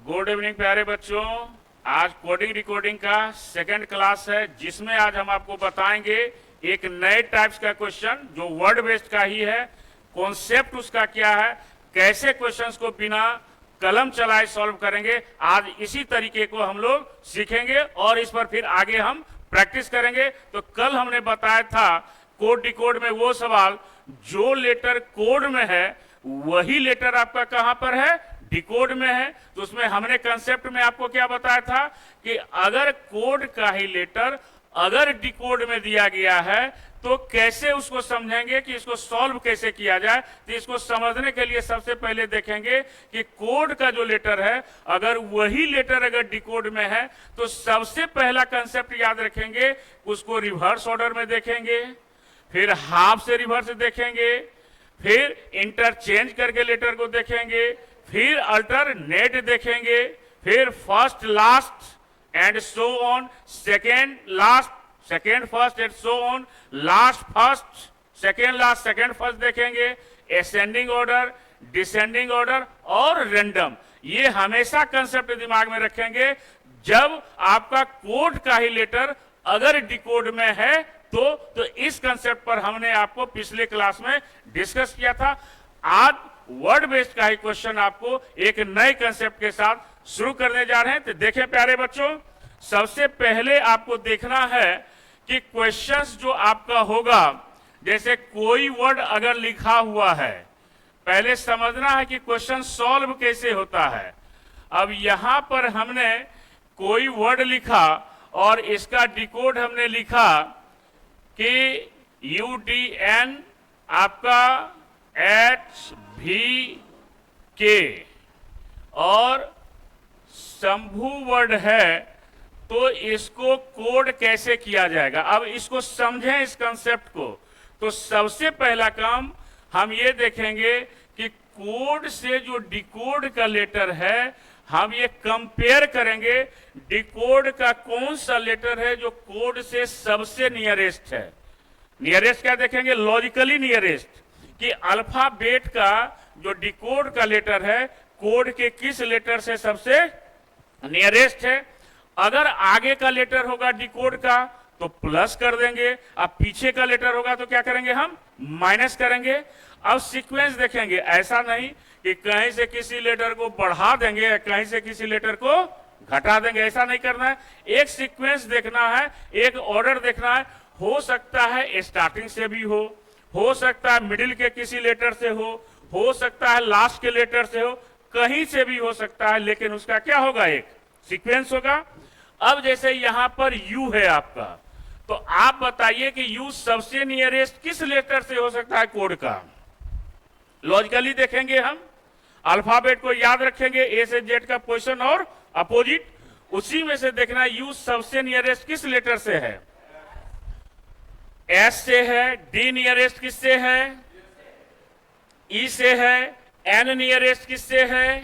Good evening प्यारे बच्चों। आज कोडिंग डिकोडिंग का सेकंड क्लास है, जिसमें आज हम आपको बताएंगे एक नए टाइप्स का क्वेश्चन जो वर्ड बेस्ड का ही है। कॉन्सेप्ट उसका क्या है, कैसे क्वेश्चंस को बिना कलम चलाए सॉल्व करेंगे, आज इसी तरीके को हम लोग सीखेंगे और इस पर फिर आगे हम प्रैक्टिस करेंगे। तो कल हमने बताया था कोड डिकोड में वो सवाल जो लेटर कोड में है वही लेटर आपका कहां पर है, डिकोड में है। तो उसमें हमने कंसेप्ट में आपको क्या बताया था कि अगर कोड का ही लेटर अगर डिकोड में दिया गया है तो कैसे उसको समझेंगे कि इसको सॉल्व कैसे किया जाए। तो इसको समझने के लिए सबसे पहले देखेंगे कि कोड का जो लेटर है अगर वही लेटर अगर डिकोड में है तो सबसे पहला कंसेप्ट याद रखेंगे, उसको रिवर्स ऑर्डर में देखेंगे, फिर हाफ से रिवर्स देखेंगे, फिर इंटरचेंज करके लेटर को देखेंगे, फिर अल्टरनेट देखेंगे, फिर first last and so on, second last second first and so on, last first second last second first देखेंगे, असेंडिंग ऑर्डर, डिसेंडिंग ऑर्डर और रैंडम। ये हमेशा कंसेप्ट दिमाग में रखेंगे। जब आपका कोड का ही लेटर अगर डिकोड में है तो इस कंसेप्ट पर हमने आपको पिछले क्लास में डिस्कस किया था। आज वर्ड बेस्ड का ही क्वेश्चन आपको एक नए कंसेप्ट के साथ शुरू करने जा रहे हैं। तो देखें प्यारे बच्चों, सबसे पहले आपको देखना है कि क्वेश्चंस जो आपका होगा, जैसे कोई वर्ड अगर लिखा हुआ है, पहले समझना है कि क्वेश्चन सॉल्व कैसे होता है। अब यहां पर हमने कोई वर्ड लिखा और इसका डिकोड हमने लिखा कि UDN आपका HVK और शंभू वर्ड है, तो इसको कोड कैसे किया जाएगा। अब इसको समझें इस कंसेप्ट को। तो सबसे पहला काम हम ये देखेंगे कि कोड से जो डिकोड का लेटर है हम ये कंपेयर करेंगे, डिकोड का कौन सा लेटर है जो कोड से सबसे नियरेस्ट है। नियरेस्ट क्या देखेंगे, लॉजिकली नियरेस्ट, कि अल्फाबेट का जो डिकोड का लेटर है कोड के किस लेटर से सबसे नियरेस्ट है। अगर आगे का लेटर होगा डिकोड का तो प्लस कर देंगे, अब पीछे का लेटर होगा तो क्या करेंगे, हम माइनस करेंगे। अब सीक्वेंस देखेंगे, ऐसा नहीं कि कहीं से किसी लेटर को बढ़ा देंगे, कहीं से किसी लेटर को घटा देंगे, ऐसा नहीं करना है। एक सीक्वेंस देखना है, एक ऑर्डर देखना है। हो सकता है स्टार्टिंग से भी हो सकता है मिडिल के किसी लेटर से हो सकता है लास्ट के लेटर से हो, कहीं से भी हो सकता है, लेकिन उसका क्या होगा, एक सीक्वेंस होगा। अब जैसे यहां पर यू है आपका, तो आप बताइए कि यू सबसे नियरेस्ट किस लेटर से हो सकता है कोड का। लॉजिकली देखेंगे, हम अल्फाबेट को याद रखेंगे, ए से जेड का पोजीशन और अपोजिट, उसी में से देखना यू सबसे नियरेस्ट किस लेटर से है, एस से है, डी नियरेस्ट किससे है, ई से है, एन नियरेस्ट किससे है,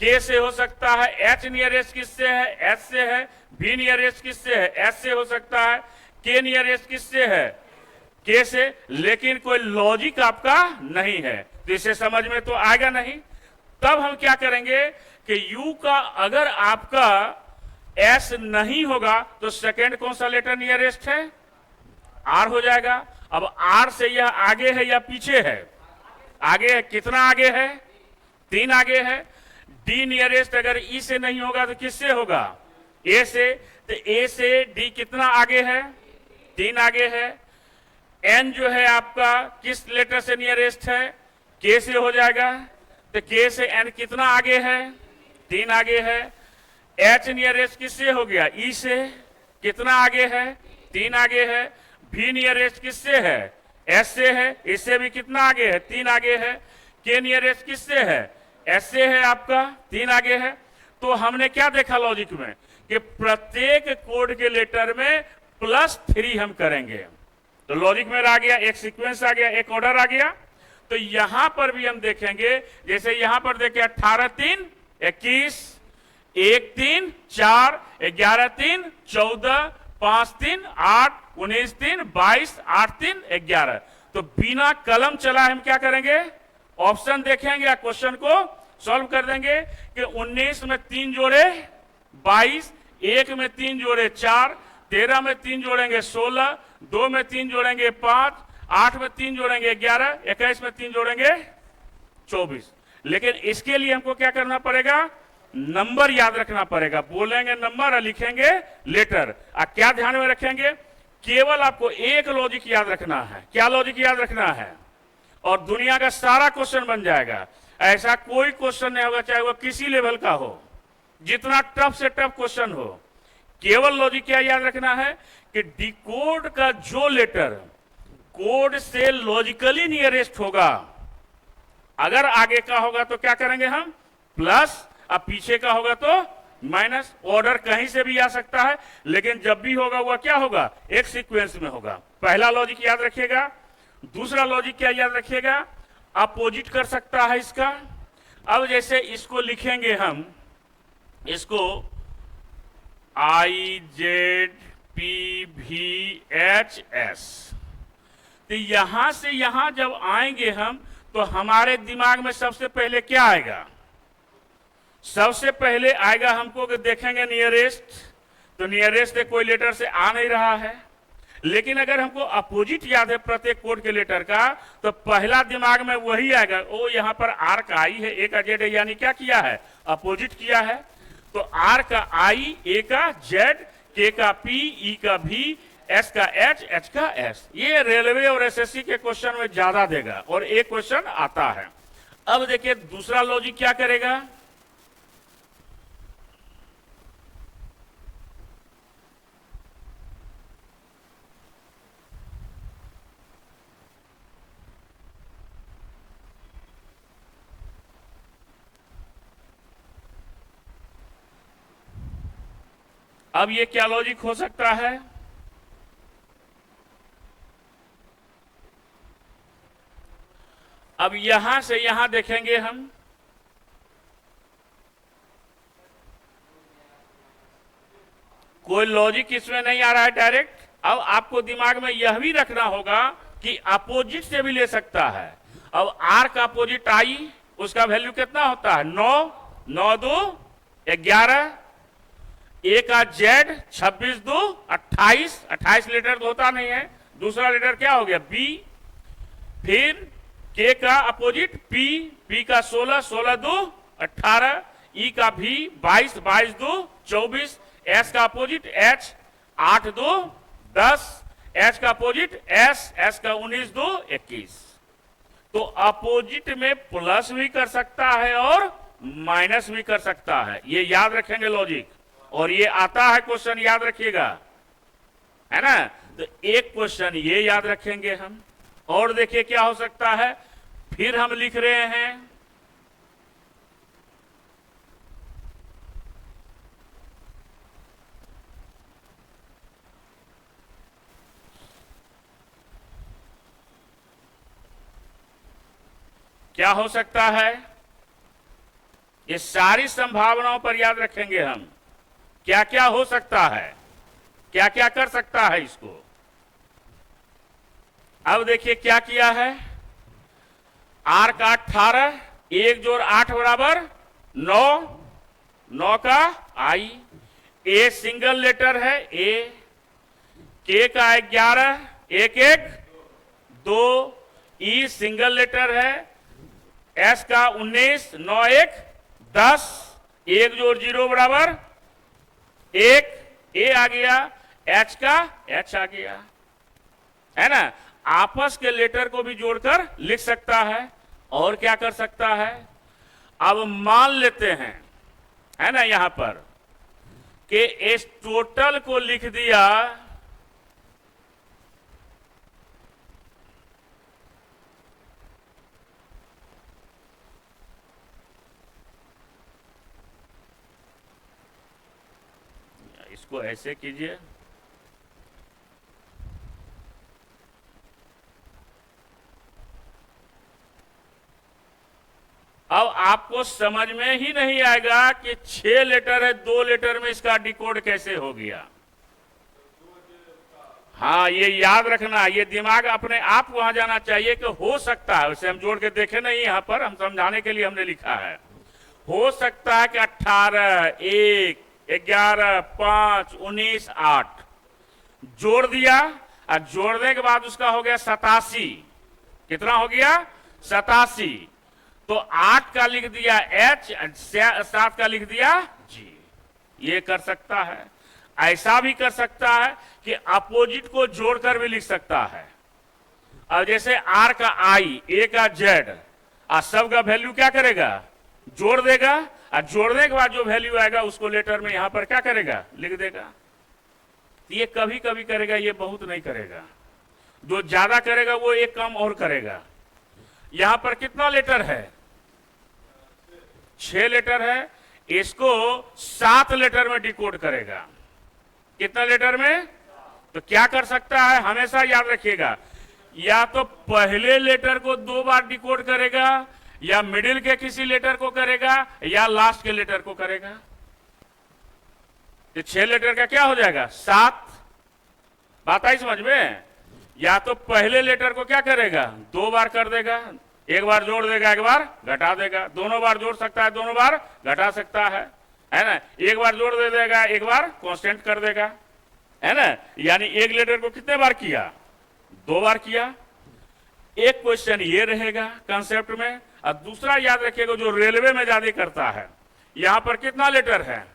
के से हो सकता है, एच नियरेस्ट किससे है, एच से है, बी नियरेस्ट किससे है, एच से हो सकता है, के नियरेस्ट किससे है, के से। लेकिन कोई लॉजिक आपका नहीं है तो इसे समझ में तो आएगा नहीं। तब हम क्या करेंगे कि यू का अगर आपका एस नहीं होगा तो सेकेंड कौन सा लेटर नियरेस्ट है, आर हो जाएगा। अब आर से यह आगे है या पीछे है, आगे है, कितना आगे है, 3 आगे है। डी नियरेस्ट अगर ई से नहीं होगा तो किससे होगा, ए से। तो ए से डी कितना आगे है, 3 आगे है। एन जो है आपका किस लेटर से नियरेस्ट है, के से हो जाएगा। तो के से एन कितना आगे है, 3 आगे है। एच नियरेस्ट किससे हो गया, ई से, कितना आगे है, 3 आगे है। भी नियरेस्ट किससे है, एस से है, इससे भी कितना आगे है, 3 आगे है। के नियरेस्ट किससे है, एस से है आपका, 3 आगे है। तो हमने क्या देखा लॉजिक में कि प्रत्येक कोड के लेटर में +3 हम करेंगे। तो लॉजिक में आ गया, एक सीक्वेंस आ गया, एक ऑर्डर आ गया। तो यहां पर भी हम देखेंगे, जैसे यहां पर देखें 18 3 21, 1 3 4, 11 3 14, 5 3 8, 19 3 22, 8 3 11। तो बिना कलम चला हम क्या करेंगे, ऑप्शन देखेंगे या क्वेश्चन को सॉल्व कर देंगे कि 19 में 3 जोड़े 22, 1 में 3 जोड़े 4, 13 में 3 जोड़ेंगे 16, 2 में 3 जोड़ेंगे 5, 8 में 3 जोड़ेंगे 11, 21 में 3 जोड़ेंगे 24। लेकिन इसके लिए हमको क्या करना पड़ेगा, नंबर याद रखना पड़ेगा। बोलेंगे नंबर और लिखेंगे लेटर। क्या ध्यान में रखेंगे, केवल आपको एक लॉजिक याद रखना है। क्या लॉजिक याद रखना है, और दुनिया का सारा क्वेश्चन बन जाएगा। ऐसा कोई क्वेश्चन नहीं होगा, चाहे वो किसी लेवल का हो, जितना टफ से टफ क्वेश्चन हो। केवल लॉजिक क्या याद रखना है कि डिकोड का जो लेटर कोड से लॉजिकली नियरेस्ट होगा, अगर आगे का होगा तो क्या करेंगे हम, प्लस, अब पीछे का होगा तो माइनस। ऑर्डर कहीं से भी आ सकता है, लेकिन जब भी होगा वह क्या होगा, एक सीक्वेंस में होगा। पहला लॉजिक याद रखिएगा। दूसरा लॉजिक क्या याद रखिएगा, अपोजिट कर सकता है इसका। अब जैसे इसको लिखेंगे हम, इसको IZPVHS, तो यहां से यहां जब आएंगे हम, तो हमारे दिमाग में सबसे पहले क्या आएगा, सबसे पहले आएगा हमको कि देखेंगे नियरेस्ट, तो नियरेस्ट कोई लेटर से आ नहीं रहा है। लेकिन अगर हमको अपोजिट याद है प्रत्येक कोड के लेटर का, तो पहला दिमाग में वही आएगा, ओ यहां पर आर का आई है, ए का जेड है, यानी क्या किया है, अपोजिट किया है। तो आर का आई, ए का जेड, के का पी, ई का भी, एस का एच, एच का एस। ये रेलवे और एसएससी के क्वेश्चन में ज्यादा देगा और एक क्वेश्चन आता है। अब देखिए दूसरा लॉजिक क्या करेगा, अब ये क्या लॉजिक हो सकता है, अब यहां से यहां देखेंगे हम, कोई लॉजिक इसमें नहीं आ रहा है डायरेक्ट। अब आपको दिमाग में यह भी रखना होगा कि अपोजिट से भी ले सकता है। अब आर का अपोजिट आई, उसका वैल्यू कितना होता है, 9, 9 2 11, ए का जेड 26 2 28, 28 लेटर तो होता नहीं है। दूसरा लेटर क्या हो गया, बी। फिर के का अपोजिट पी, पी का 16, 16 2 18, ई का भी 22, 22 2 24, एस का अपोजिट एच 8 2 10, एच का अपोजिट एस, एस का 19 2 21। तो अपोजिट में प्लस भी कर सकता है और माइनस भी कर सकता है, ये याद रखेंगे लॉजिक। और ये आता है क्वेश्चन, याद रखिएगा, है ना। तो एक क्वेश्चन ये याद रखेंगे हम। और देखिए क्या हो सकता है, फिर हम लिख रहे हैं, क्या हो सकता है, ये सारी संभावनाओं पर याद रखेंगे हम, क्या क्या हो सकता है, क्या क्या कर सकता है इसको। अब देखिए क्या किया है, आर का 18, 1 जोड़ 8 बराबर 9, 9 का आई, ए सिंगल लेटर है ए, के का 11, 1 1 2, ई सिंगल लेटर है, एस का 19, 9 1 10, 1 जोड़ 0 बराबर 1, ए आ गया, एच का एच आ गया, है ना। आपस के लेटर को भी जोड़कर लिख सकता है। और क्या कर सकता है, अब मान लेते हैं, है ना, यहां पर कि इस टोटल को लिख दिया, इसको ऐसे कीजिए, अब आपको समझ में ही नहीं आएगा कि 6 लेटर है, 2 लेटर में इसका डिकोड कैसे हो गया। हाँ, ये याद रखना, ये दिमाग अपने आप वहां जाना चाहिए कि हो सकता है। उसे हम जोड़ के देखे नहीं, यहां पर हम समझाने के लिए हमने लिखा है। हो सकता है कि 18, 1, 11, 5, 19, 8 जोड़ दिया और जोड़ने के बाद उसका हो गया 87। कितना हो गया? 87। तो 8 का लिख दिया H, 7 का लिख दिया G। ये कर सकता है। ऐसा भी कर सकता है कि अपोजिट को जोड़कर भी लिख सकता है। अब जैसे R का I, A का Z, और सब का वैल्यू क्या करेगा? जोड़ देगा, और जोड़ने के बाद जो वैल्यू आएगा उसको लेटर में यहां पर क्या करेगा? लिख देगा। ये कभी कभी करेगा, ये बहुत नहीं करेगा। जो ज्यादा करेगा वो एक काम और करेगा। यहां पर कितना लेटर है? 6 लेटर है। इसको 7 लेटर में डिकोड करेगा। कितना लेटर में? तो क्या कर सकता है, हमेशा याद रखिएगा, या तो पहले लेटर को 2 बार डिकोड करेगा, या मिडिल के किसी लेटर को करेगा, या लास्ट के लेटर को करेगा। तो 6 लेटर का क्या हो जाएगा? 7। बात आई समझ में? या तो पहले लेटर को क्या करेगा? 2 बार कर देगा, एक बार जोड़ देगा, एक बार घटा देगा। दोनों बार जोड़ सकता है, दोनों बार घटा सकता है ना? एक बार जोड़ दे देगा, एक बार कांस्टेंट कर देगा, है ना? यानी एक लेटर को कितने बार किया? 2 बार किया। एक क्वेश्चन ये रहेगा कंसेप्ट में। और दूसरा याद रखिएगा, जो रेलवे में ज्यादा करता है, यहां पर कितना लेटर है?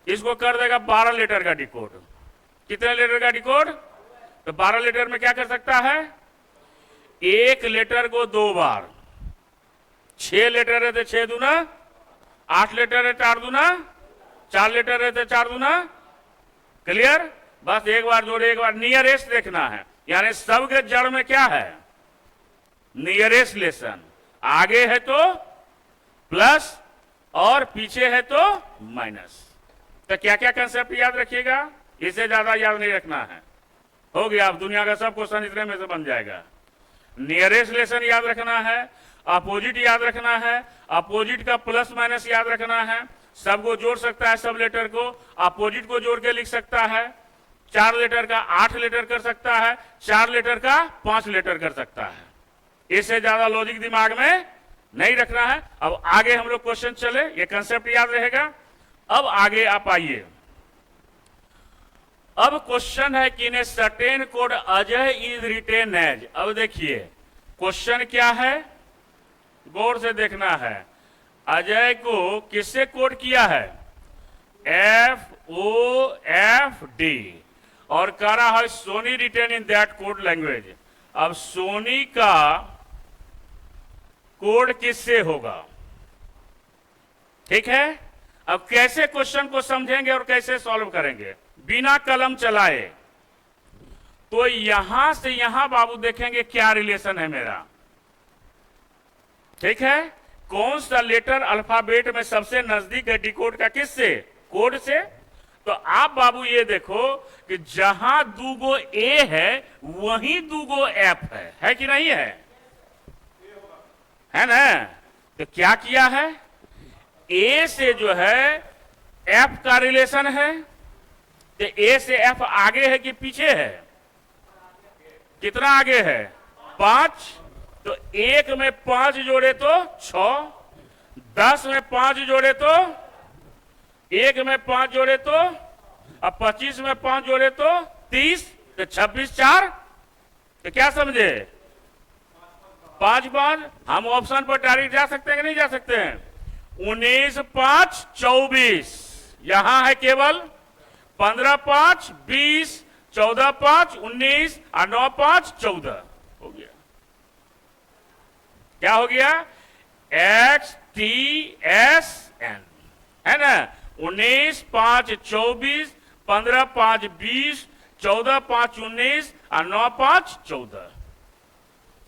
इसको कर देगा 12 लेटर का डिकोड। कितने लेटर का डिकोड? तो 12 लेटर में क्या कर सकता है? एक लेटर को 2 बार। 6 लेटर है तो 6 दूना 8 लेटर है, 4 दूना 4 लेटर है तो 4 दूना। क्लियर? बस एक बार जोड़े, एक बार नियरेस्ट देखना है। यानी सब के जड़ में क्या है? Nearest lesson. आगे है तो प्लस और पीछे है तो माइनस। तो क्या क्या कंसेप्ट याद रखिएगा, इससे ज्यादा याद नहीं रखना है। हो गया, अब दुनिया का सब क्वेश्चन इतने में से बन जाएगा। नियरेस्ट लेसन याद रखना है, अपोजिट याद रखना है, अपोजिट का प्लस माइनस याद रखना है। सबको जोड़ सकता है, सब लेटर को अपोजिट को जोड़ के लिख सकता है। 4 लेटर का 8 लेटर कर सकता है, 4 लेटर का 5 लेटर कर सकता है। इससे ज्यादा लॉजिक दिमाग में नहीं रखना है। अब आगे हम लोग क्वेश्चन चले, ये कंसेप्ट याद रहेगा। अब आगे आप आइए। अब क्वेश्चन है कि in a certain code Ajay is written as. अब देखिए क्वेश्चन क्या है, गौर से देखना है। अजय को किससे कोड किया है? FOFD, और कह रहा है Soni written in that code language. अब सोनी का कोड किससे होगा? ठीक है। अब कैसे क्वेश्चन को समझेंगे और कैसे सॉल्व करेंगे बिना कलम चलाए? तो यहां से यहां बाबू देखेंगे क्या रिलेशन है मेरा। ठीक है, कौन सा लेटर अल्फाबेट में सबसे नजदीक है डिकोड का? किससे? कोड से। तो आप बाबू ये देखो कि जहां 2 A है वहीं 2 F है कि नहीं है ना? तो क्या किया है, A से जो है F का रिलेशन है। तो A से F आगे है कि पीछे है? कितना आगे है? 5। तो 1 में 5 जोड़े तो 6, 10 में 5 जोड़े तो 1 में 5 जोड़े तो, अब 25 में 5 जोड़े तो 30, तो 26 4। तो क्या समझे? 5 5। हम ऑप्शन पर डायरेक्ट जा सकते हैं कि नहीं जा सकते हैं? 19 5 24, यहां है केवल 15 5 20, 14 5 19 और 9 5 14। हो गया। क्या हो गया? XTSN, है ना? 19 5 24, 15 5 20, 14 5 19 और 9 5 14।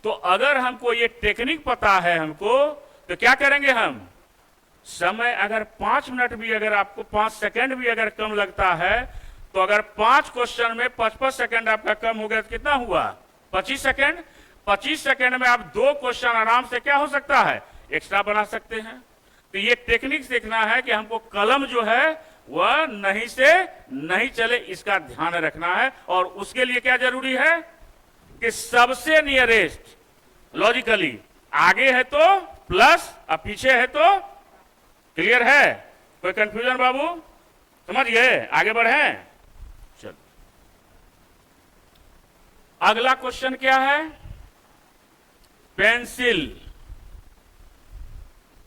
तो अगर हमको ये टेक्निक पता है हमको, तो क्या करेंगे हम? समय अगर 5 मिनट भी, अगर आपको 5 सेकंड भी अगर कम लगता है, तो अगर 5 क्वेश्चन में 55 सेकंड आपका कम हो गया तो कितना हुआ? 25 सेकंड। 25 सेकंड में आप 2 क्वेश्चन आराम से क्या हो सकता है? एक्स्ट्रा बना सकते हैं। तो ये टेक्निक सीखना है कि हमको कलम जो है वह नहीं से नहीं चले, इसका ध्यान रखना है। और उसके लिए क्या जरूरी है कि सबसे नियरेस्ट लॉजिकली आगे है तो प्लस और पीछे है तो क्लियर है? कोई कंफ्यूजन बाबू? समझ गए? आगे बढ़े? चलो अगला क्वेश्चन क्या है? पेंसिल।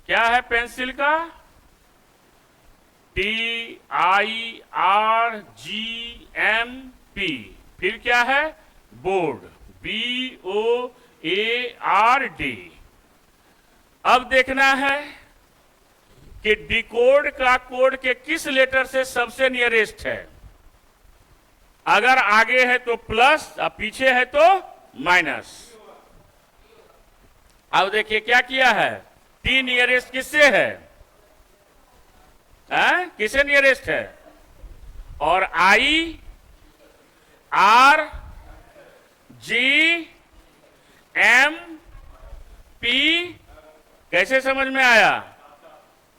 क्या है पेंसिल का? TIRGMP। फिर क्या है? Board, BOARD। अब देखना है कि डिकोड का कोड के किस लेटर से सबसे नियरेस्ट है। अगर आगे है तो प्लस और पीछे है तो माइनस। अब देखिए क्या किया है, टी नियरेस्ट किससे है? किसे नियरेस्ट है? और I R G M P कैसे समझ में आया?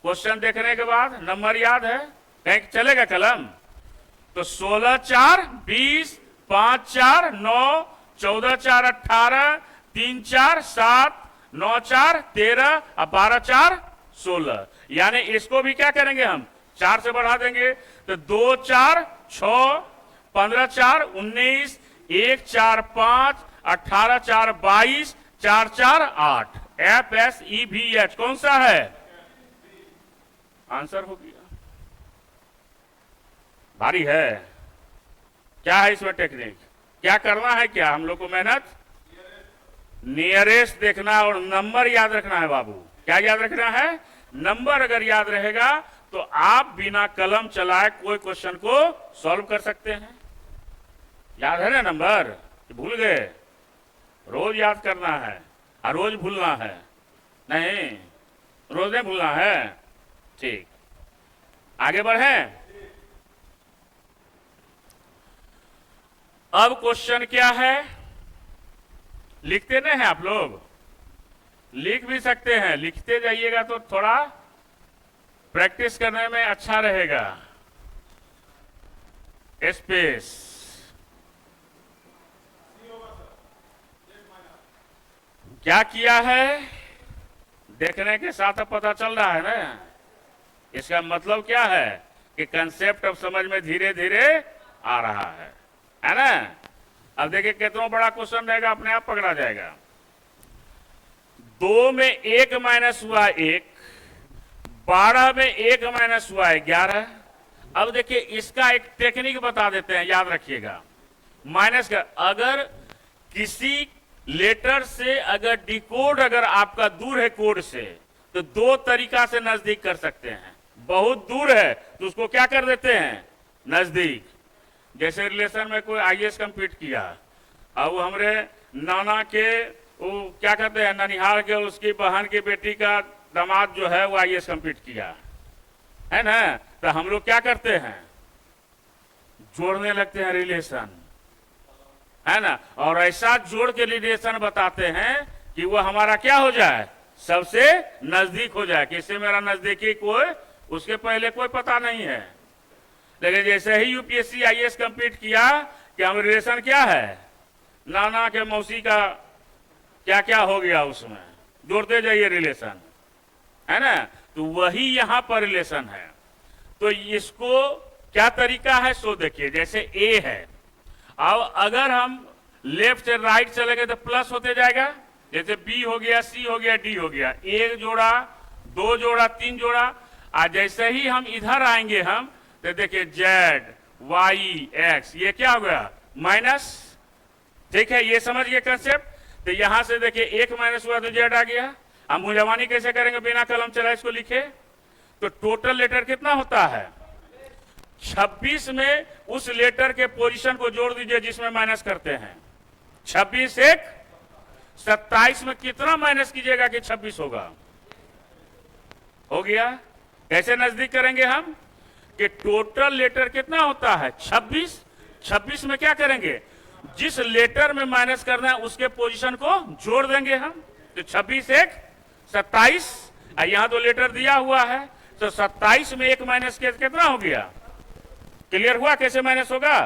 क्वेश्चन देखने के बाद नंबर याद है? कहीं चलेगा कलम? तो 16 4 20, 5 4 9, 14 4 18, 3 4 7, 9 4 13 और 12 4 16। यानी इसको भी क्या करेंगे हम? 4 से बढ़ा देंगे। तो 2 4 6, 15 4 19, 1 4 5, 18 4 22, 4 4 8। FSEVH कौन सा है? आंसर हो गया। भारी है। क्या है इसमें टेक्निक? क्या करना है? क्या हम लोग को मेहनत? नियरेस्ट देखना और नंबर याद रखना है बाबू। क्या याद रखना है? नंबर अगर याद रहेगा तो आप बिना कलम चलाए कोई क्वेश्चन को सॉल्व कर सकते हैं। याद है ना नंबर? भूल गए? रोज याद करना है और रोज भूलना है नहीं, रोज नहीं भूलना है। ठीक, आगे बढ़े। अब क्वेश्चन क्या है? लिखते नहीं हैं आप लोग? लिख भी सकते हैं, लिखते जाइएगा तो थोड़ा प्रैक्टिस करने में अच्छा रहेगा। स्पेस क्या किया है देखने के साथ अब पता चल रहा है ना। इसका मतलब क्या है कि कंसेप्ट अब समझ में धीरे धीरे आ रहा है ना। अब देखिए कितना बड़ा क्वेश्चन रहेगा, अपने आप पकड़ा जाएगा। 2 में 1 माइनस हुआ 1, 12 में 1 माइनस हुआ 11। अब देखिए इसका एक टेक्निक बता देते हैं, याद रखिएगा। माइनस का अगर किसी लेटर से अगर डिकोड अगर आपका दूर है कोड से, तो 2 तरीका से नजदीक कर सकते हैं। बहुत दूर है तो उसको क्या कर देते हैं? नजदीक। जैसे रिलेशन में कोई आईएएस कंप्लीट किया, अब वो हमारे नाना के वो क्या कहते हैं ननिहाल के उसकी बहन की बेटी का दामाद जो है वो आईएएस कंप्लीट किया है ना। तो हम लोग क्या करते हैं? जोड़ने लगते हैं रिलेशन, है ना। और ऐसा जोड़ के रिलेशन बताते हैं कि वो हमारा क्या हो जाए? सबसे नजदीक हो जाए। किससे मेरा नजदीकी कोई उसके पहले कोई पता नहीं है। लेकिन जैसे ही यूपीएससी आईएएस कंप्लीट किया कि हम रिलेशन क्या है, नाना के मौसी का क्या क्या हो गया, उसमें जोड़ते जाइए रिलेशन, है ना। तो वही यहां पर रिलेशन है। तो इसको क्या तरीका है सो देखिए। जैसे ए है, अब अगर हम लेफ्ट से राइट चलेंगे तो प्लस होते जाएगा। जैसे बी हो गया, सी हो गया, डी हो गया। 1 जोड़ा, 2 जोड़ा, 3 जोड़ा। आज जैसे ही हम इधर आएंगे हम तो देखिए जेड वाई एक्स, ये क्या हो गया? माइनस। ठीक है, ये समझ गए कंसेप्ट। तो यहां से देखिए 1 माइनस हुआ तो जेड आ गया। हम मुंजवानी कैसे करेंगे? बिना कलम चलाए इसको लिखे। तो टोटल लेटर कितना होता है? 26 में उस लेटर के पोजीशन को जोड़ दीजिए जिसमें माइनस करते हैं। 26 1 27 में कितना माइनस कीजिएगा कि 26 होगा? हो गया। कैसे नजदीक करेंगे हम कि टोटल लेटर कितना होता है? 26। 26 में क्या करेंगे? जिस लेटर में माइनस करना है उसके पोजीशन को जोड़ देंगे हम। तो 26 1 27, यहां तो लेटर दिया हुआ है तो 27 में 1 माइनस के कितना हो गया? क्लियर हुआ कैसे माइनस होगा?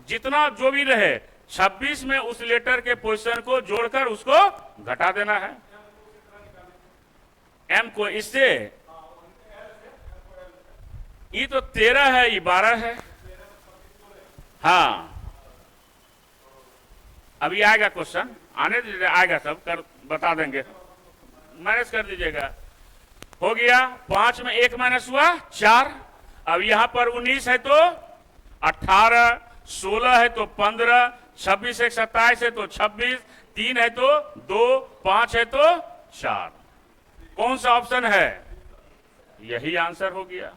जितना जो भी रहे 26 में उस लेटर के पोजीशन को जोड़कर उसको घटा देना है। एम को इससे ये तो 13 है, ये 12 है। हाँ, अभी आएगा क्वेश्चन, आने दीजिए, आएगा सब कर बता देंगे, माइनस कर दीजिएगा। हो गया, 5 में 1 माइनस हुआ 4। अब यहां पर 19 है तो 18, 16 है तो 15, 26 एक 27 है तो 26, 3 है तो 2, 5 है तो 4। कौन सा ऑप्शन है? यही आंसर हो गया।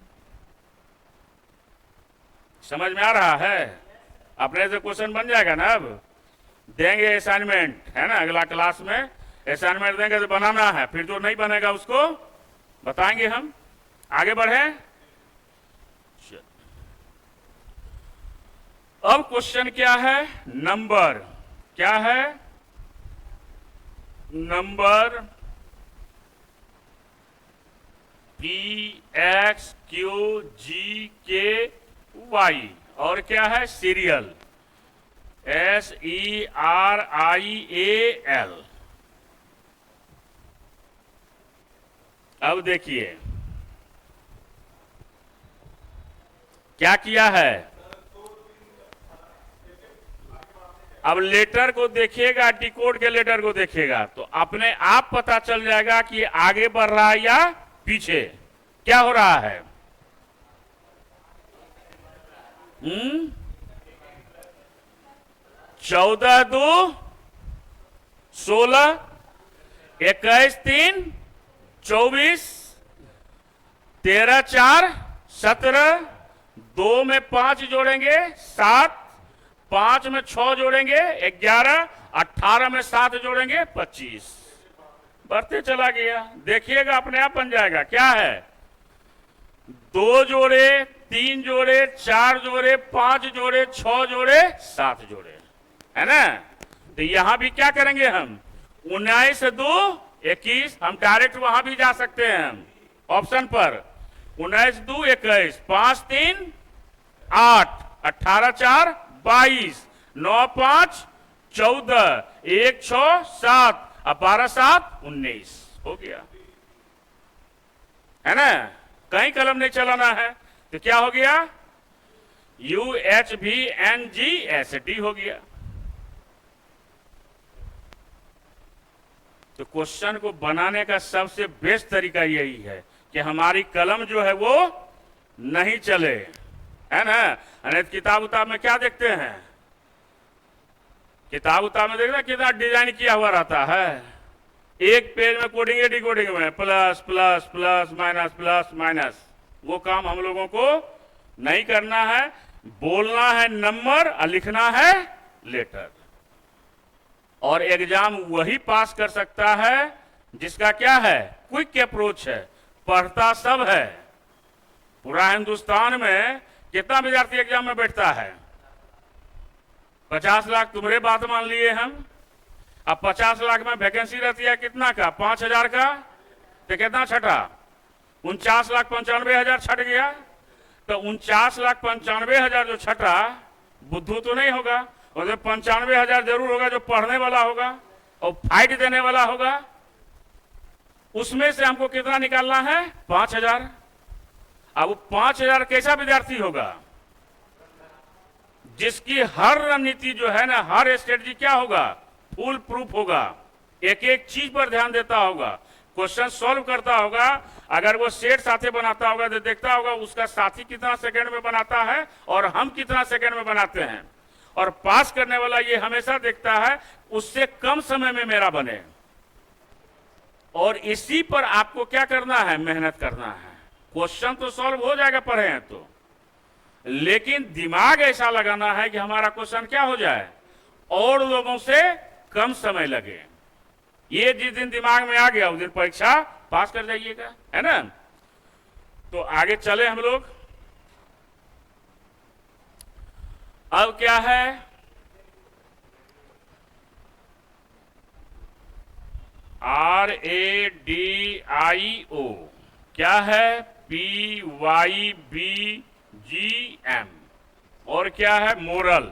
समझ में आ रहा है? अपने से क्वेश्चन बन जाएगा ना। अब देंगे असाइनमेंट, है ना, अगला क्लास में असाइनमेंट देंगे तो बनाना है, फिर जो नहीं बनेगा उसको बताएंगे हम। आगे बढ़े। अब क्वेश्चन क्या है? नंबर क्या है? Number P X Q G K Y और क्या है? Serial SERIAL। अब देखिए क्या किया है। अब लेटर को देखिएगा, डिकोड के लेटर को देखिएगा तो अपने आप पता चल जाएगा कि आगे बढ़ रहा है या पीछे। क्या हो रहा है? 14 2 16, 21 3 24, 13 4 17, 2 में 5 जोड़ेंगे 7, 5 में 6 जोड़ेंगे 11, 18 में 7 जोड़ेंगे 25। बढ़ते चला गया, देखिएगा अपने आप बन जाएगा। क्या है? 2 जोड़े, 3 जोड़े, 4 जोड़े, 5 जोड़े, 6 जोड़े, 7 जोड़े, है ना। तो यहां भी क्या करेंगे हम? 19 2 21, हम डायरेक्ट वहां भी जा सकते हैं हम ऑप्शन पर। 19 2 21, 5 3 8, 18 4 22, 9 5 14, 1 6 7, अब 12 7 19 हो गया, है ना। कहीं कलम नहीं चलाना है तो क्या हो गया? UHVNGSD हो गया। तो क्वेश्चन को बनाने का सबसे बेस्ट तरीका यही है कि हमारी कलम जो है वो नहीं चले, है ना। अरे किताब उताब में क्या देखते हैं? किताब उताब में देखना कितना डिजाइन किया हुआ रहता है। एक पेज में कोडिंग डिकोडिंग में plus plus plus minus plus minus. वो काम हम लोगों को नहीं करना है। बोलना है नंबर और लिखना है लेटर। और एग्जाम वही पास कर सकता है जिसका क्या है? क्विक अप्रोच है, पढ़ता सब है। पूरा हिंदुस्तान में कितना विद्यार्थी एग्जाम में बैठता है? 50 लाख तुम्हारे बात मान लिए हम। अब 50 लाख में वैकेंसी रहती है कितना का? 5000 का। तो कितना छटा? 49,95,000 छट गया। तो 49,95,000 जो छटा, बुद्धू तो नहीं होगा, और 95,000 जरूर होगा जो पढ़ने वाला होगा और फाइट देने वाला होगा। उसमें से हमको कितना निकालना है? 5,000। अब 5,000 कैसा विद्यार्थी होगा? जिसकी हर रणनीति जो है ना, हर स्ट्रेटजी क्या होगा? फुल प्रूफ होगा, एक एक चीज पर ध्यान देता होगा, क्वेश्चन सॉल्व करता होगा। अगर वो सेट साथी बनाता होगा तो देखता होगा उसका साथी कितना सेकंड में बनाता है और हम कितना सेकंड में बनाते हैं। और पास करने वाला ये हमेशा देखता है उससे कम समय में मेरा बने। और इसी पर आपको क्या करना है? मेहनत करना है। क्वेश्चन तो सॉल्व हो जाएगा पढ़े हैं तो, लेकिन दिमाग ऐसा लगाना है कि हमारा क्वेश्चन क्या हो जाए? और लोगों से कम समय लगे। ये जिस दिन दिमाग में आ गया उस दिन परीक्षा पास कर जाइएगा, है ना। तो आगे चले हम लोग। अब क्या है? RADIO क्या है? PYBGM और क्या है? मोरल।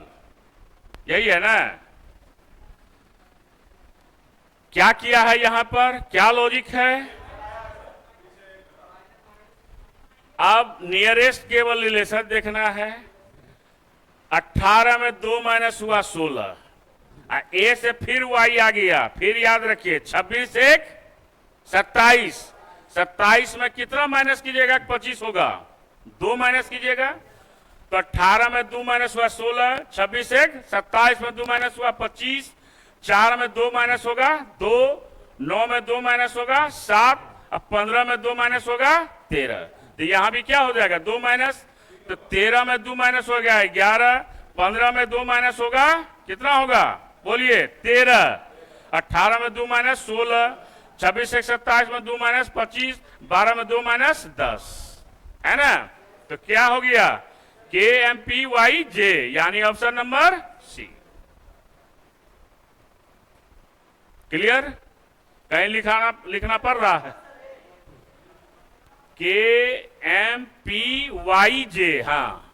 यही है ना। क्या किया है यहां पर? क्या लॉजिक है? अब नियरेस्ट केवल रिलेशन देखना है। 18 में 2 माइनस हुआ 16, ए से फिर वाई आ गया, फिर याद रखिए 26 1 27, 27 में कितना माइनस कीजिएगा? 25 होगा, 2 माइनस कीजिएगा तो 18 में 2 माइनस हुआ 16, 26 1 27 में 2 माइनस हुआ 25, 4 में 2 माइनस होगा 2, 9 में 2 माइनस होगा 7, अब 15 में 2 माइनस होगा 13। तो यहां भी क्या हो जाएगा? 2 माइनस, तो 13 में 2 माइनस हो गया 11, 15 में 2 माइनस होगा कितना होगा? बोलिए 13, 18 में 2 माइनस 16, 26 1 27 में 2 माइनस 25, 12 में 2 माइनस 10, है ना? तो क्या हो गया? KMPYJ, यानी ऑप्शन नंबर सी। क्लियर? कहीं लिखना पड़ रहा है? KMPYJ, हाँ,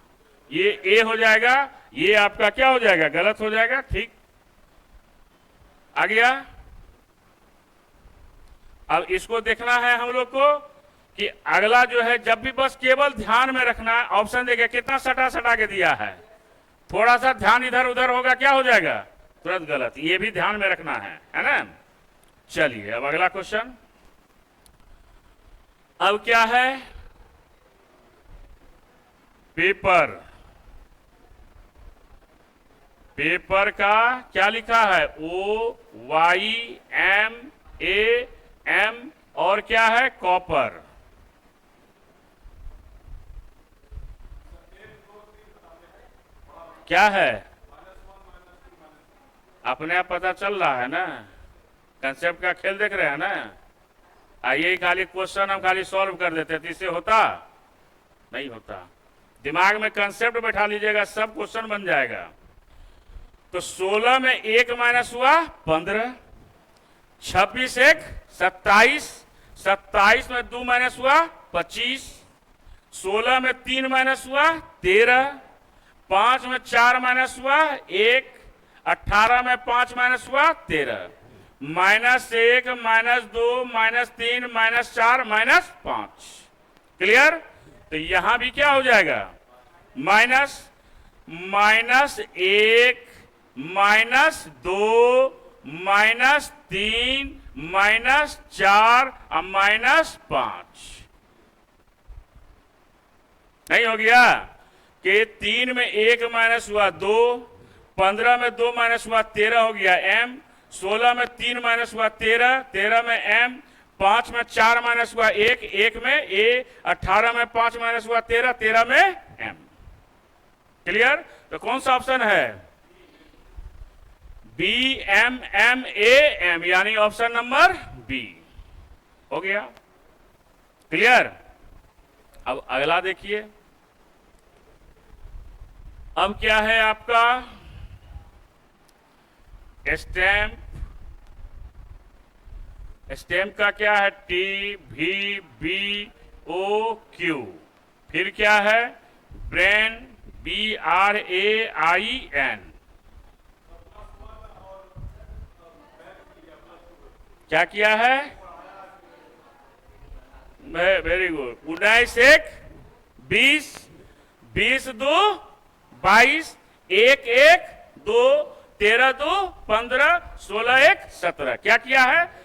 ये ए हो जाएगा, ये आपका क्या हो जाएगा? गलत हो जाएगा। ठीक, आ गया। अब इसको देखना है हम लोग को कि अगला जो है, जब भी बस केवल ध्यान में रखना है, ऑप्शन देखिए कितना सटा सटा के दिया है, थोड़ा सा ध्यान इधर उधर होगा क्या हो जाएगा? तुरंत गलत। ये भी ध्यान में रखना है ना? चलिए अब अगला क्वेश्चन। अब क्या है? पेपर, पेपर का क्या लिखा है? OYMAM, और क्या है? कॉपर। क्या है? अपने आप पता चल रहा है ना? कंसेप्ट का खेल देख रहे हैं ना? आइए, खाली क्वेश्चन हम खाली सॉल्व कर देते तो इससे होता नहीं होता। दिमाग में कंसेप्ट बैठा लीजिएगा, सब क्वेश्चन बन जाएगा। तो 16 में 1 माइनस हुआ 15, 26 1 27, 27 में 2 माइनस हुआ 25, 16 में 3 माइनस हुआ 13, 5 में 4 माइनस हुआ 1, 18 में 5 माइनस हुआ 13, -1 -2 -3 -4 -5। क्लियर? तो यहां भी क्या हो जाएगा? माइनस -1 -2 -3 -4 और -5। नहीं हो गया कि 3 में 1 माइनस हुआ 2, 15 में 2 माइनस हुआ 13 हो गया M, 16 में 3 माइनस हुआ 13, 13 में M, 5 में 4 माइनस हुआ 1, 1 में A, 18 में 5 माइनस हुआ 13, 13 में M। क्लियर? तो कौन सा ऑप्शन है? BMMAM, यानी ऑप्शन नंबर बी हो गया। क्लियर? अब अगला देखिए। अब क्या है आपका? स्टैम्प। स्टैम्प का क्या है? TVBOQ। फिर क्या है? Brain, BRAIN। क्या किया है? Very good. 19 1 20, 20 2 22, 1 1 2, 13 2 15, 16 1 17। क्या किया है?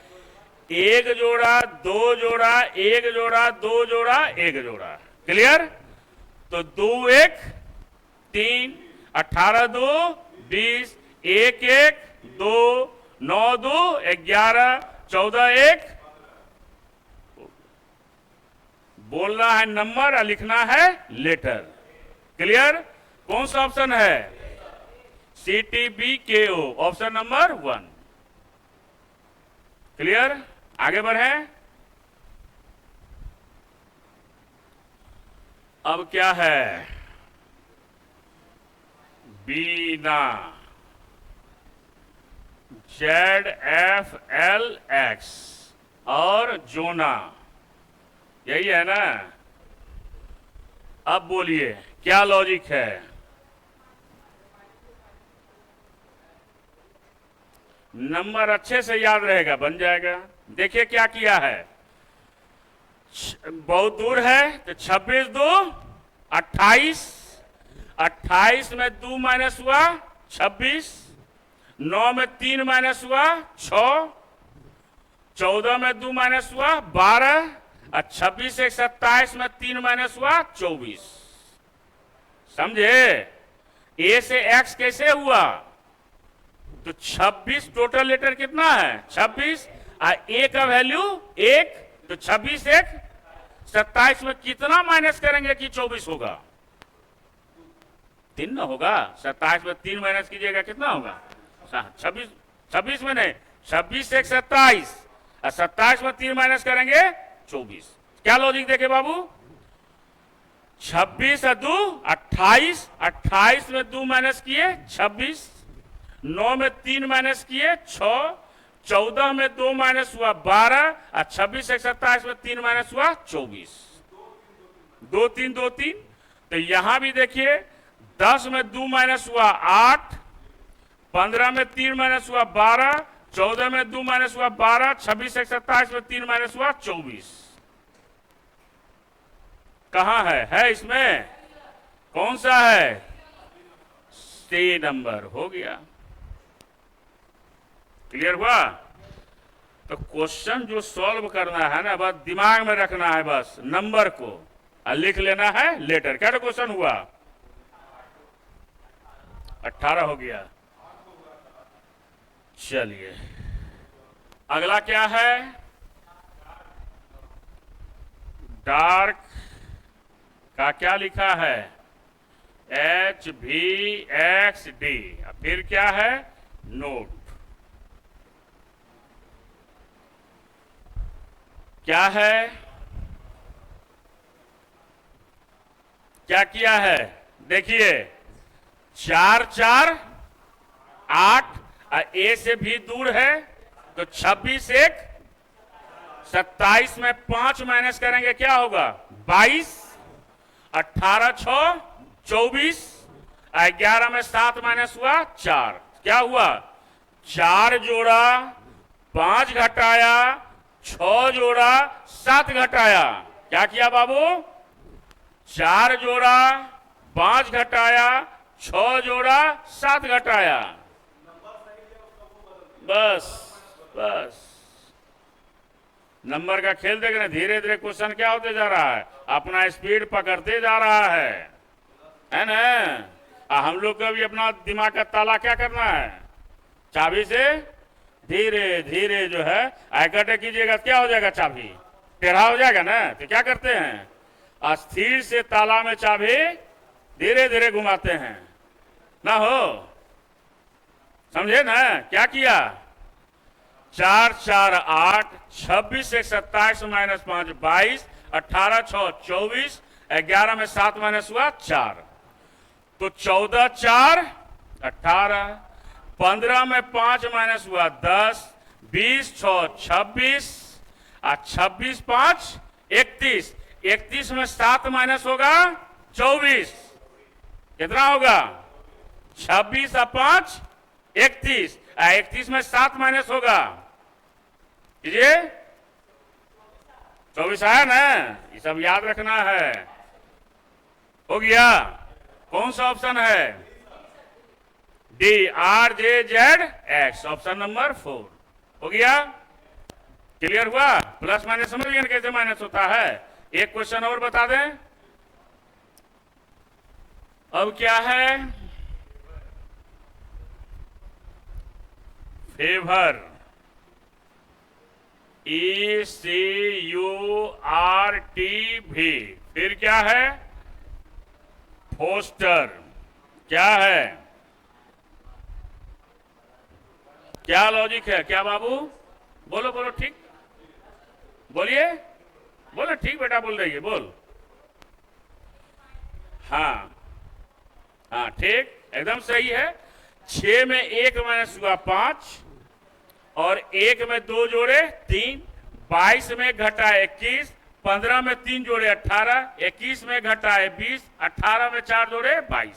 1 जोड़ा 2 जोड़ा 1 जोड़ा 2 जोड़ा 1 जोड़ा। क्लियर? तो 2 1 3, 18 2 20, 1 1 2, 9 2 11, 14 1। बोलना है नंबर और लिखना है लेटर। क्लियर? कौन सा ऑप्शन है? CTBKO, option number 1। क्लियर? आगे बढ़े। अब क्या है? बीना, ZFLX और जोना, यही है ना? अब बोलिए क्या लॉजिक है? नंबर अच्छे से याद रहेगा, बन जाएगा। देखिए क्या किया है? बहुत दूर है तो 26 दो 28, 28 में 2 माइनस हुआ 26, 9 में 3 माइनस हुआ 6, 14 में 2 माइनस हुआ 12 और 26 से 27 में 3 माइनस हुआ 24। समझे? ए से एक्स कैसे हुआ? तो 26 टोटल लेटर कितना है 26 और ए का वैल्यू 1, तो 26 1 27 में कितना माइनस करेंगे कि 24 होगा? 3 ना होगा। 27 में 3 माइनस कीजिएगा कितना होगा? 26, 26 में नहीं, 26 से 27 और 27 में 3 माइनस करेंगे 24। क्या लॉजिक देखे बाबू? 26 और 2 28, 28 में 2 माइनस किए 26, 9 में 3 माइनस किए 6, 14 में 2 माइनस हुआ 12 और 26 से 27 में 3 माइनस हुआ 24। 2 3 2 3। तो यहां भी देखिए 10 में 2 माइनस हुआ 8, 15 में 3 माइनस हुआ 12, 14 में 2 माइनस हुआ 12, 26 से 27 में 3 माइनस हुआ 24। कहां है इसमें? कौन सा है? C number. हो गया। क्लियर हुआ? तो क्वेश्चन जो सॉल्व करना है ना, बस दिमाग में रखना है, बस नंबर को और लिख लेना है लेटर। क्या क्वेश्चन हुआ? 18 हो गया। चलिए अगला क्या है? डार्क का क्या लिखा है? HVXD। फिर क्या है? नोट। क्या है? क्या किया है? देखिए 4 4 8 ए से भी दूर है, तो 26 1 27 में 5 माइनस करेंगे क्या होगा? 22, 18 6 24, 11 में 7 माइनस हुआ 4। क्या हुआ? 4 जोड़ा 5 घटाया 6 जोड़ा 7 घटाया। क्या किया बाबू? 4 जोड़ा 5 घटाया 6 जोड़ा 7 घटाया। बस बस नंबर का खेल देख रहे हैं। धीरे धीरे क्वेश्चन क्या होते जा रहा है? अपना स्पीड पकड़ते जा रहा है ना? हम लोग को भी अपना दिमाग का ताला क्या करना है? चाबी से धीरे धीरे जो है इकट्ठे कीजिएगा, क्या हो जाएगा? चाबी टेढ़ा हो जाएगा ना। तो क्या करते हैं? अस्थिर से ताला में चाबी धीरे धीरे घुमाते हैं ना। हो समझे ना? क्या किया? 4 4 8, 26 से 27 माइनस 5 22, 18 6 24, 11 में 7 माइनस हुआ 4, तो 14 4 18, 15 में 5 माइनस हुआ 10, 20 6 26 और 26 5 31, 31 में 7 माइनस होगा 24। कितना होगा? 26 और 5 31, 31 में 7 माइनस होगा कीजिए 24 आया ना। ये सब याद रखना है। हो गया? कौन सा ऑप्शन है? D RJZ X, option number 4। हो गया? क्लियर हुआ? प्लस माइनस समझ गए कैसे माइनस होता है? एक क्वेश्चन और बता दें। अब क्या है? Favour, ECURTV। फिर क्या है? फोस्टर। क्या है? क्या लॉजिक है? क्या बाबू? बोलो बोलो ठीक, बोलिए, बोलो ठीक बेटा, बोल रही है, बोल। हाँ हाँ ठीक, एकदम सही है। 6 में 1 माइनस हुआ 5 और 1 में 2 जोड़े 3, 22 में घटा 21, 15 में 3 जोड़े 18, 21 में घटा 20, 18 में 4 जोड़े 22।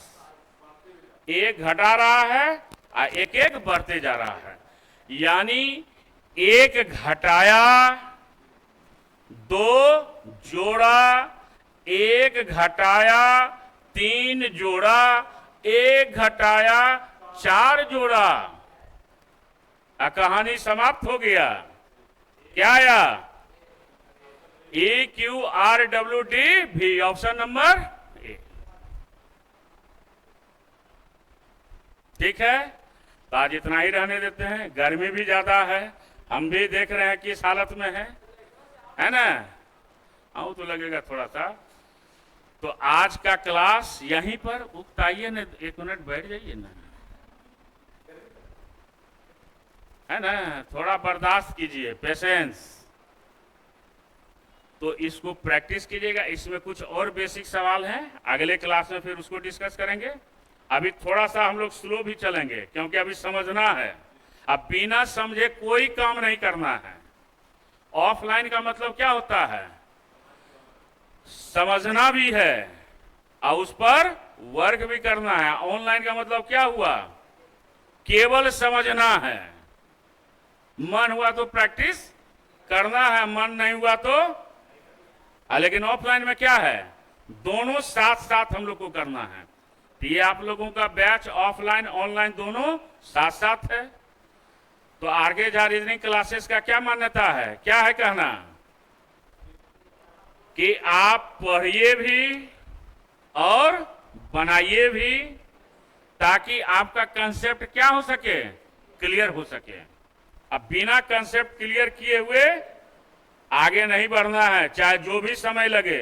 एक घटा रहा है और एक एक बढ़ते जा रहा है, यानी एक घटाया 2 जोड़ा, 1 घटाया 3 जोड़ा, 1 घटाया 4 जोड़ा। कहानी समाप्त हो गया। क्या आया? EQRWD option number A. ठीक है, तो आज इतना ही रहने देते हैं। गर्मी भी ज्यादा है, हम भी देख रहे हैं किस हालत में है ना। आऊं तो लगेगा थोड़ा सा। तो आज का क्लास यहीं पर उगताइए ना, 1 मिनट बैठ जाइए ना, है ना, थोड़ा बर्दाश्त कीजिए, पेशेंस। तो इसको प्रैक्टिस कीजिएगा। इसमें कुछ और बेसिक सवाल हैं, अगले क्लास में फिर उसको डिस्कस करेंगे। अभी थोड़ा सा हम लोग स्लो भी चलेंगे, क्योंकि अभी समझना है। अब बिना समझे कोई काम नहीं करना है। ऑफलाइन का मतलब क्या होता है? समझना भी है और उस पर वर्क भी करना है। ऑनलाइन का मतलब क्या हुआ? केवल समझना है। मन हुआ तो प्रैक्टिस करना है, मन नहीं हुआ तो। लेकिन ऑफलाइन में क्या है? दोनों साथ साथ हम लोग को करना है। तो ये आप लोगों का बैच ऑफलाइन ऑनलाइन दोनों साथ साथ है। तो आगे जा रीजनिंग क्लासेस का क्या मान्यता है? क्या है कहना कि आप पढ़िए भी और बनाइए भी, ताकि आपका कंसेप्ट क्या हो सके? क्लियर हो सके। अब बिना कंसेप्ट क्लियर किए हुए आगे नहीं बढ़ना है, चाहे जो भी समय लगे,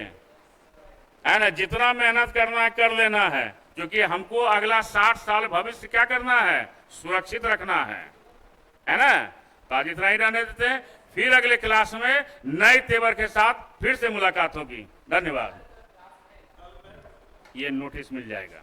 है ना। जितना मेहनत करना है कर लेना है, क्योंकि हमको अगला 60 साल भविष्य क्या करना है? सुरक्षित रखना है ना। तो आज इतना ही रहने देते हैं, फिर अगले क्लास में नए तेवर के साथ फिर से मुलाकात होगी। धन्यवाद। ये नोटिस मिल जाएगा।